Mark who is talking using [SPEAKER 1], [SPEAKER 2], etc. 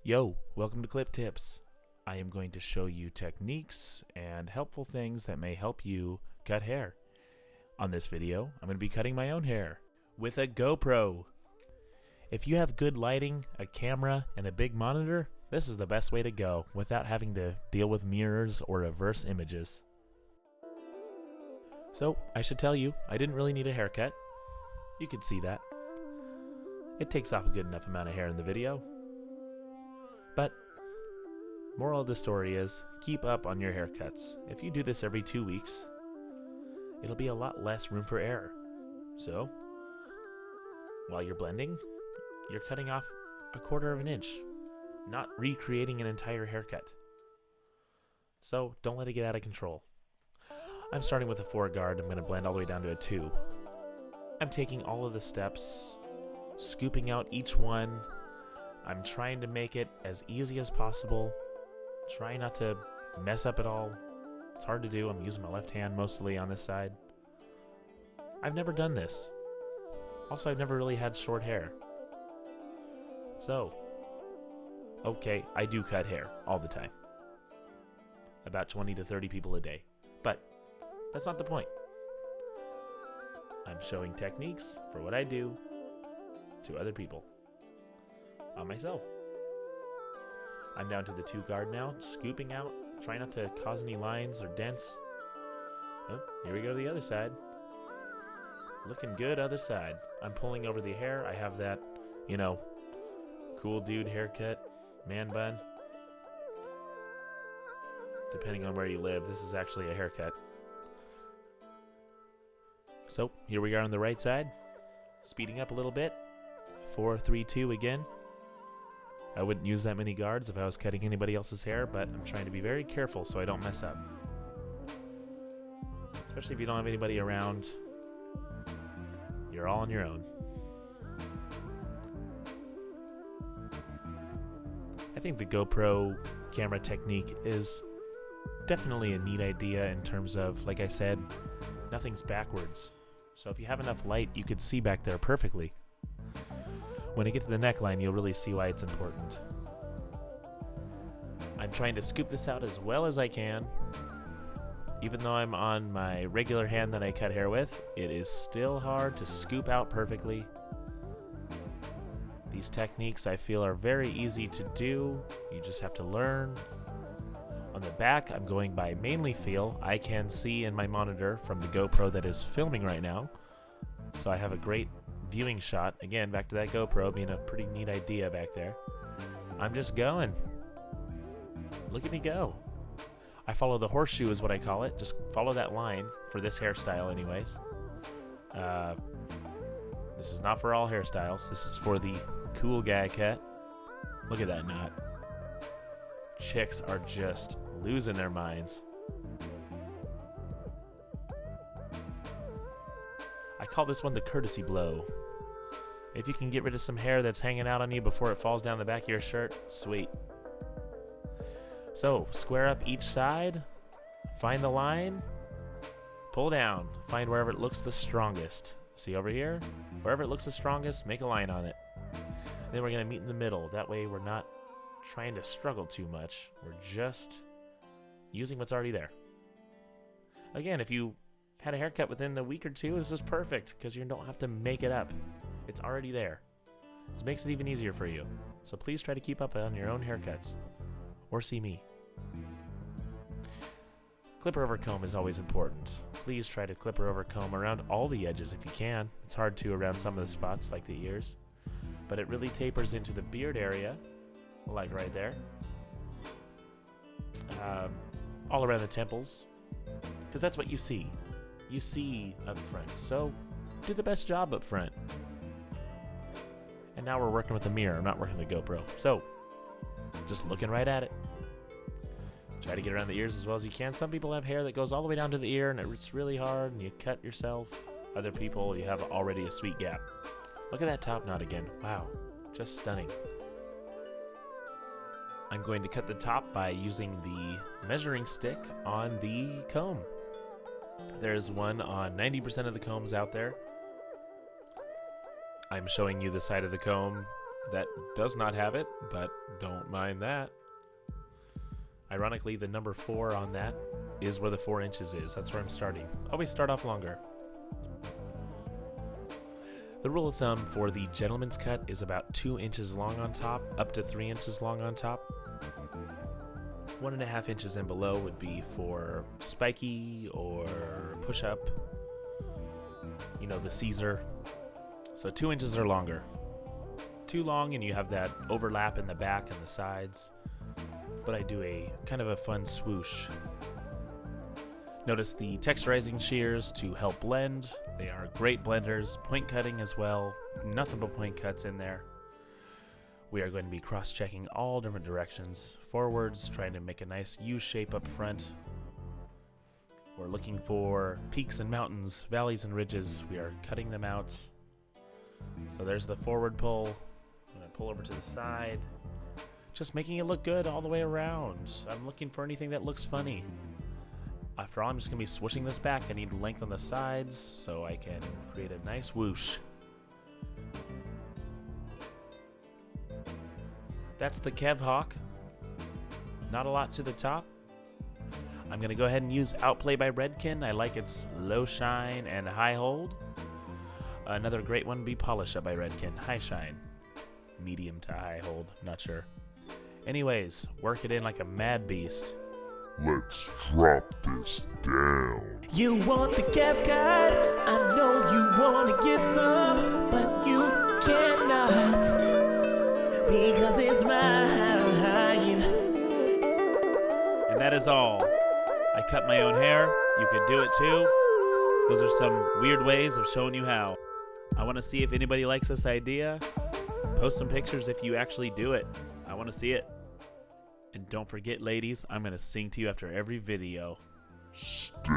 [SPEAKER 1] Yo, welcome to Clip Tips. I am going to show you techniques and helpful things that may help you cut hair. On this video, I'm going to be cutting my own hair with a GoPro. If you have good lighting, a camera, and a big monitor, this is the best way to go without having to deal with mirrors or reverse images. So, I should tell you, I didn't really need a haircut. You could see that. It takes off a good enough amount of hair in the video. But, moral of the story is, keep up on your haircuts. If you do this every 2 weeks, it'll be a lot less room for error. So, while you're blending, you're cutting off 1/4 of an inch, not recreating an entire haircut. So, don't let it get out of control. I'm starting with a 4 guard. I'm going to blend all the way down to a 2. I'm taking all of the steps, scooping out each one. I'm trying to make it as easy as possible. Try not to mess up at all. It's hard to do. I'm using my left hand mostly on this side. I've never done this. Also, I've never really had short hair. So, okay, I do cut hair all the time. About 20 to 30 people a day. But that's not the point. I'm showing techniques for what I do to other people. On myself. I'm down to the 2 guard now, scooping out, trying not to cause any lines or dents. Oh, here we go to the other side. Looking good other side. I'm pulling over the hair. I have that, cool dude haircut, man bun. Depending on where you live, this is actually a haircut. So, here we are on the right side. Speeding up a little bit. 4, 3, 2 again. I wouldn't use that many guards if I was cutting anybody else's hair, but I'm trying to be very careful so I don't mess up. Especially if you don't have anybody around. You're all on your own. I think the GoPro camera technique is definitely a neat idea in terms of, like I said, nothing's backwards. So if you have enough light, you could see back there perfectly. When I get to the neckline, you'll really see why it's important. I'm trying to scoop this out as well as I can. Even though I'm on my regular hand that I cut hair with, it is still hard to scoop out perfectly. These techniques I feel are very easy to do. You just have to learn. On the back, I'm going by mainly feel. I can see in my monitor from the GoPro that is filming right now. So I have a great viewing shot. Again, back to that GoPro being a pretty neat idea back there. I'm just going. Look at me go. I follow the horseshoe is what I call it. Just follow that line for this hairstyle anyways. This is not for all hairstyles. This is for the cool guy cut. Look at that knot. Chicks are just losing their minds. I call this one the courtesy blow. If you can get rid of some hair that's hanging out on you before it falls down the back of your shirt, sweet. So, square up each side, find the line, pull down, find wherever it looks the strongest. See over here? Wherever it looks the strongest, make a line on it. Then we're going to meet in the middle. That way we're not trying to struggle too much. We're just using what's already there. Again, if you had a haircut within a week or 2, this is perfect because you don't have to make it up. It's already there. This makes it even easier for you. So please try to keep up on your own haircuts. Or see me. Clipper over comb is always important. Please try to clipper over comb around all the edges if you can. It's hard to around some of the spots like the ears. But it really tapers into the beard area, like right there. All around the temples. Because that's what you see. You see up front. So do the best job up front. And now we're working with a mirror. I'm not working with a GoPro. So, just looking right at it. Try to get around the ears as well as you can. Some people have hair that goes all the way down to the ear and it's really hard and you cut yourself. Other people, you have already a sweet gap. Look at that top knot again. Wow, just stunning. I'm going to cut the top by using the measuring stick on the comb. There's one on 90% of the combs out there. I'm showing you the side of the comb that does not have it, but don't mind that. Ironically, the number 4 on that is where the 4 inches is. That's where I'm starting. Always start off longer. The rule of thumb for the gentleman's cut is about 2 inches long on top, up to 3 inches long on top. 1.5 inches and below would be for spiky or push-up, you know, the Caesar. So 2 inches or longer. Too long and you have that overlap in the back and the sides. But I do a kind of a fun swoosh. Notice the texturizing shears to help blend. They are great blenders. Point cutting as well. Nothing but point cuts in there. We are going to be cross-checking all different directions. Forwards, trying to make a nice U shape up front. We're looking for peaks and mountains, valleys and ridges. We are cutting them out. So there's the forward pull. I'm going to pull over to the side. Just making it look good all the way around. I'm looking for anything that looks funny. After all, I'm just going to be swooshing this back. I need length on the sides so I can create a nice whoosh. That's the Kev Hawk. Not a lot to the top. I'm going to go ahead and use Outplay by Redken. I like its low shine and high hold. Another great one would be Polish Up by Redken. High shine. Medium to high hold. Not sure. Anyways, work it in like a mad beast.
[SPEAKER 2] Let's drop this down.
[SPEAKER 3] You want the Kev cut? I know you want to get some, but you cannot because it's mine.
[SPEAKER 1] And that is all. I cut my own hair. You could do it too. Those are some weird ways of showing you how. I want to see if anybody likes this idea. Post some pictures if you actually do it. I want to see it. And don't forget, ladies, I'm going to sing to you after every video.
[SPEAKER 2] Stay